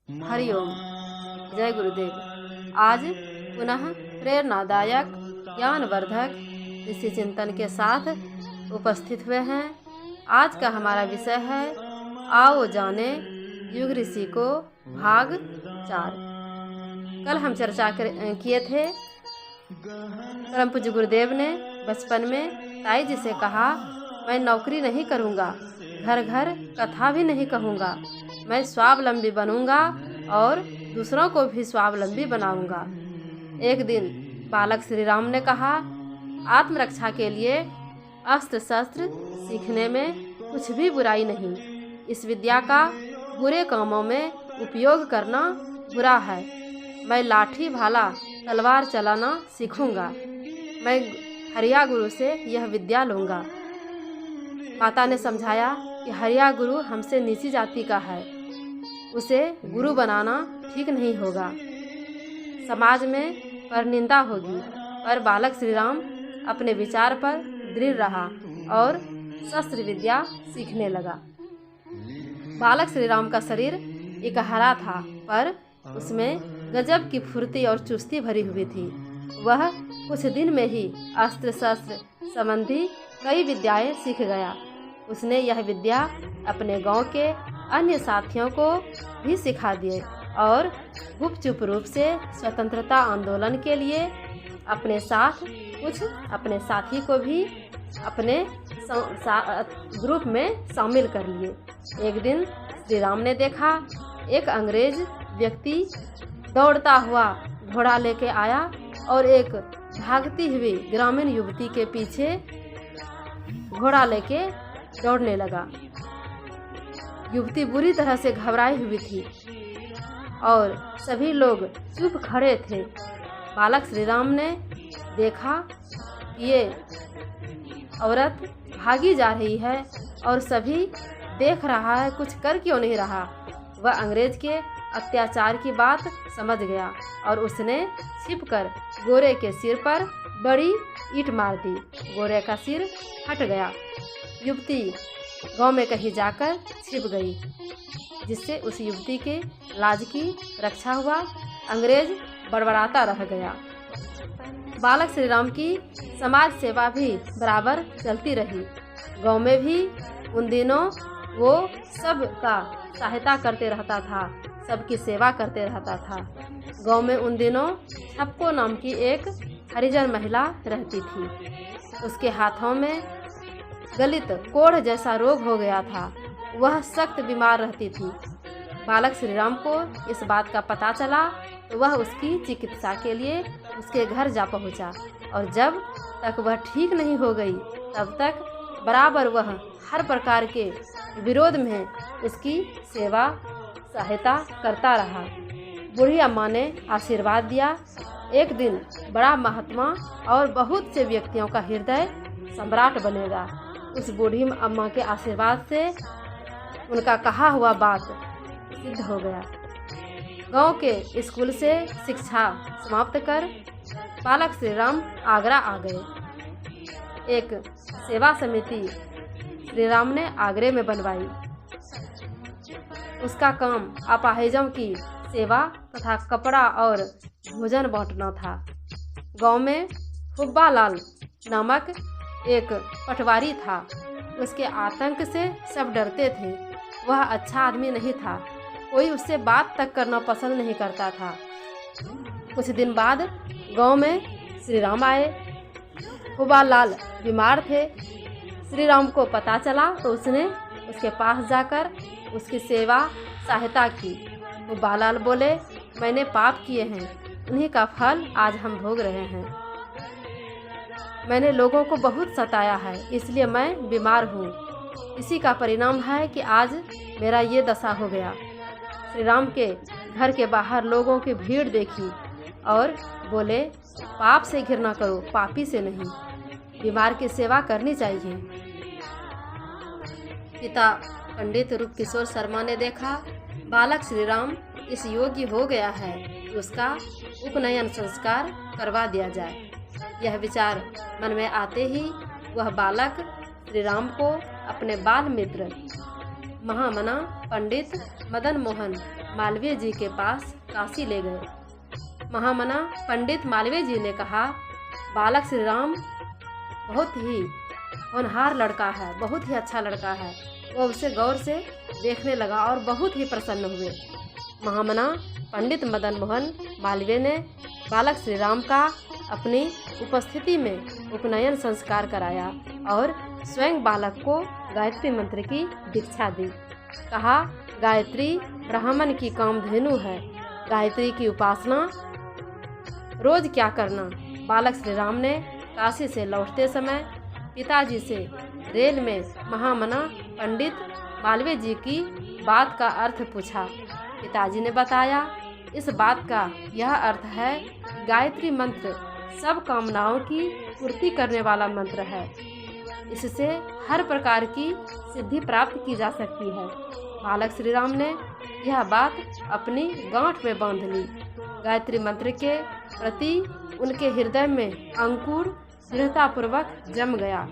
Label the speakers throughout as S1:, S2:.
S1: हरिओम। जय गुरुदेव। आज पुनः प्रेरणादायक ज्ञानवर्धक ऋषि चिंतन के साथ उपस्थित हुए हैं। आज का हमारा विषय है आओ जाने युग ऋषि को भाग 4। कल हम चर्चा किए थे। परम पूज्य गुरुदेव ने बचपन में ताई जी से कहा, मैं नौकरी नहीं करूँगा, घर घर कथा भी नहीं कहूँगा, मैं स्वावलंबी बनूंगा और दूसरों को भी स्वावलंबी बनाऊंगा। एक दिन बालक श्री राम ने कहा, आत्मरक्षा के लिए अस्त्र शस्त्र सीखने में कुछ भी बुराई नहीं। इस विद्या का बुरे कामों में उपयोग करना बुरा है। मैं लाठी भाला तलवार चलाना सीखूंगा। मैं हरिया गुरु से यह विद्या लूँगा। माता ने समझाया कि हरिया गुरु हमसे नीची जाति का है, उसे गुरु बनाना ठीक नहीं होगा, समाज में परनिंदा होगी। पर बालक श्री राम अपने विचार पर दृढ़ रहा और शस्त्र विद्या सीखने लगा। बालक श्री राम का शरीर इकहरा था, पर उसमें गजब की फुर्ती और चुस्ती भरी हुई थी। वह कुछ दिन में ही अस्त्र शस्त्र संबंधी कई विद्याएं सीख गया। उसने यह विद्या अपने गांव के अन्य साथियों को भी सिखा दिए और गुपचुप रूप से स्वतंत्रता आंदोलन के लिए अपने साथ कुछ अपने साथी को भी अपने ग्रुप में शामिल कर लिए। एक दिन श्री राम ने देखा, एक अंग्रेज व्यक्ति दौड़ता हुआ घोड़ा लेके आया और एक भागती हुई ग्रामीण युवती के पीछे घोड़ा लेके दौड़ने लगा। युवती बुरी तरह से घबराई हुई थी और सभी लोग चुप खड़े थे। बालक श्री राम ने देखा कि ये औरत भागी जा रही है और सभी देख रहा है, कुछ कर क्यों नहीं रहा। वह अंग्रेज के अत्याचार की बात समझ गया और उसने छिपकर गोरे के सिर पर बड़ी ईंट मार दी। गोरे का सिर हट गया। युवती गांव में कहीं जाकर छिप गई, जिससे उस युवती के लाज की रक्षा हुआ। अंग्रेज बड़बड़ाता रह गया। बालक श्री राम की समाज सेवा भी बराबर चलती रही। गांव में भी उन दिनों वो सबका सहायता करते रहता था, सबकी सेवा करते रहता था। गांव में उन दिनों छप्पो नाम की एक हरिजन महिला रहती थी। उसके हाथों में गलित कोढ़ जैसा रोग हो गया था। वह सख्त बीमार रहती थी। बालक श्री राम को इस बात का पता चला तो वह उसकी चिकित्सा के लिए उसके घर जा पहुंचा और जब तक वह ठीक नहीं हो गई तब तक बराबर वह हर प्रकार के विरोध में उसकी सेवा सहायता करता रहा। बूढ़ी अम्मा ने आशीर्वाद दिया। एक दिन बड़ा महात्मा और बहुत से व्यक्तियों का हृदय सम्राट बनेगा। उस बूढ़ी अम्मा के आशीर्वाद से उनका कहा हुआ बात सिद्ध हो गया। गांव के स्कूल से शिक्षा समाप्त कर बालक श्री राम आगरा आ गए। एक सेवा समिति श्री राम ने आगरे में बनवाई। उसका काम अपाहिजों की सेवा तथा कपड़ा और भोजन बांटना था। गांव में हुब्बा लाल नामक एक पटवारी था। उसके आतंक से सब डरते थे। वह अच्छा आदमी नहीं था, कोई उससे बात तक करना पसंद नहीं करता था। कुछ दिन बाद गांव में श्री राम आए। हुब्बा लाल बीमार थे। श्री राम को पता चला तो उसने उसके पास जाकर उसकी सेवा सहायता की। हुब्बा लाल बोले, मैंने पाप किए हैं, उन्हीं का फल आज हम भोग रहे हैं। मैंने लोगों को बहुत सताया है, इसलिए मैं बीमार हूँ। इसी का परिणाम है कि आज मेरा ये दशा हो गया। श्री राम के घर के बाहर लोगों की भीड़ देखी और बोले, पाप से घृणा करो, पापी से नहीं। बीमार की सेवा करनी चाहिए। पिता पंडित रूप किशोर शर्मा ने देखा, बालक श्री राम इस योग्य हो गया है कि उसका उपनयन संस्कार करवा दिया जाए। यह विचार मन में आते ही वह बालक श्री राम को अपने बाल मित्र महामना पंडित मदन मोहन मालवीय जी के पास काशी ले गए। महामना पंडित मालवीय जी ने कहा, बालक श्री राम बहुत ही होनहार लड़का है, बहुत ही अच्छा लड़का है। वो उसे गौर से देखने लगा और बहुत ही प्रसन्न हुए। महामना पंडित मदन मोहन मालवीय ने बालक श्री राम का अपनी उपस्थिति में उपनयन संस्कार कराया और स्वयं बालक को गायत्री मंत्र की दीक्षा दी। कहा, गायत्री ब्राह्मण की कामधेनु है, गायत्री की उपासना रोज क्या करना। बालक श्री राम ने काशी से लौटते समय पिताजी से रेल में महामना पंडित मालवीय जी की बात का अर्थ पूछा। पिताजी ने बताया, इस बात का यह अर्थ है कि गायत्री मंत्र सब कामनाओं की पूर्ति करने वाला मंत्र है। इससे हर प्रकार की सिद्धि प्राप्त की जा सकती है। बालक श्री राम ने यह बात अपनी गांठ में बांध ली। गायत्री मंत्र के प्रति उनके हृदय में अंकुर दृढ़तापूर्वक जम गया।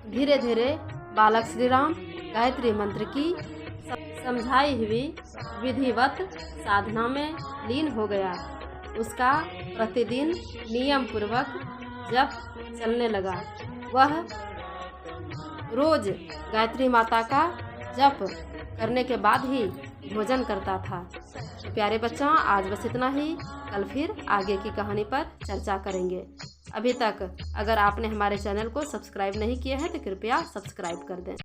S1: धीरे धीरे बालक श्री राम गायत्री मंत्र की समझाई हुई विधिवत साधना में लीन हो गया। उसका प्रतिदिन नियम पूर्वक जप चलने लगा। वह रोज गायत्री माता का जप करने के बाद ही भोजन करता था। तो प्यारे बच्चों, आज बस इतना ही। कल फिर आगे की कहानी पर चर्चा करेंगे। अभी तक अगर आपने हमारे चैनल को सब्सक्राइब नहीं किया है तो कृपया सब्सक्राइब कर दें।